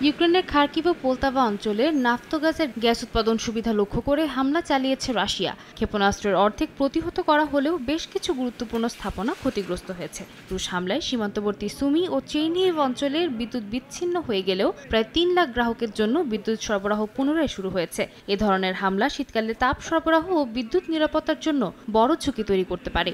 ইউক্রেনের খার্কিভ ও পোলতাভা অঞ্চলে নাফতগাজের গ্যাস উৎপাদন সুবিধা লক্ষ্য করে হামলা চালিয়েছে রাশিয়া। ক্ষেপণাস্ত্রের অর্ধেক প্রতিহত করা হলেও বেশ কিছু গুরুত্বপূর্ণ স্থাপনা ক্ষতিগ্রস্ত হয়েছে। রুশ হামলায় সীমান্তবর্তী সুমি ও চেরনিহিভ অঞ্চলের বিদ্যুৎ বিচ্ছিন্ন হয়ে গেলেও প্রায় ৩ লাখ গ্রাহকের জন্য বিদ্যুৎ সরবরাহ পুনরায় শুরু হয়েছে। এ ধরনের হামলা শীতকালে তাপ সরবরাহ ও বিদ্যুৎ নিরাপত্তার জন্য বড় ঝুঁকি তৈরি করতে পারে।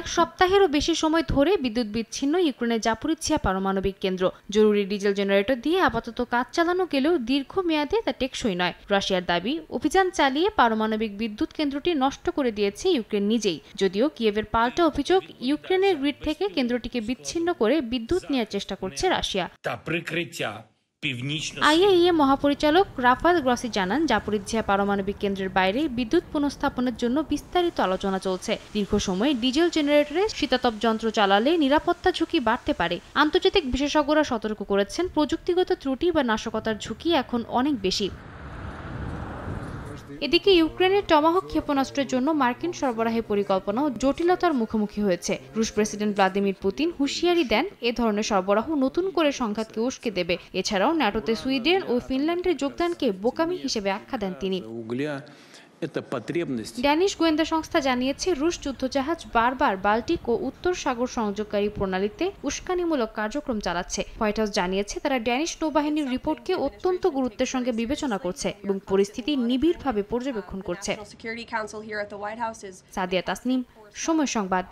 এক সপ্তাহেরও বেশি সময় ধরে বিদ্যুৎ বিচ্ছিন্ন ইউক্রেনের জাপোরিজ্জিয়া পারমাণবিক কেন্দ্র। জরুরি ডিজেল জেনারেটর দিয়ে আপাতত কাজ চালানো গেলেও দীর্ঘমেয়াদে তা টেকসই নয়। রাশিয়ার দাবি, অভিযান চালিয়ে পারমাণবিক বিদ্যুৎ কেন্দ্রটি নষ্ট করে দিয়েছে ইউক্রেন নিজেই। যদিও কিয়েভের পাল্টা অভিযোগ, ইউক্রেনের গ্রিড থেকে কেন্দ্রটিকে বিচ্ছিন্ন করে বিদ্যুৎ নেওয়ার চেষ্টা করছে রাশিয়া। আইএইএ মহাপরিচালক রাফাল গ্রসি জানান, জাপোরিজ্জিয়া পারমাণবিক কেন্দ্রের বাইরে বিদ্যুৎ পুনঃস্থাপনের জন্য বিস্তারিত আলোচনা চলছে। দীর্ঘ সময় ডিজেল জেনারেটরে শীতাতপ যন্ত্র চালালে নিরাপত্তা ঝুঁকি বাড়তে পারে। আন্তর্জাতিক বিশেষজ্ঞরা সতর্ক করেছেন, প্রযুক্তিগত ত্রুটি বা নাশকতার ঝুঁকি এখন অনেক বেশি। এদিকে ইউক্রেনের টমাহক ক্ষেপণাস্ত্রের জন্য মার্কিন সরবরাহের পরিকল্পনাও জটিলতার মুখোমুখি হয়েছে। রুশ প্রেসিডেন্ট ভ্লাদিমির পুতিন হুঁশিয়ারি দেন, এ ধরনের সরবরাহ নতুন করে সংঘাতকে উস্কে দেবে। এছাড়াও ন্যাটোতে সুইডেন ও ফিনল্যান্ডের যোগদানকে বোকামি হিসেবে আখ্যা দেন তিনি। ড্যানিশ গোয়েন্দা সংস্থা জানিয়েছে, রুশ যুদ্ধজাহাজ বারবার বাল্টিক ও উত্তর সাগর সংযোগকারী প্রণালীতে উস্কানিমূলক কার্যক্রম চালাচ্ছে। হোয়াইট হাউস জানিয়েছে, তারা ড্যানিশ নৌবাহিনীর রিপোর্টকে অত্যন্ত গুরুত্বের সঙ্গে বিবেচনা করছে এবং পরিস্থিতি নিবিড়ভাবে পর্যবেক্ষণ করছে। সাদিয়া তাসনিম, সময় সংবাদ।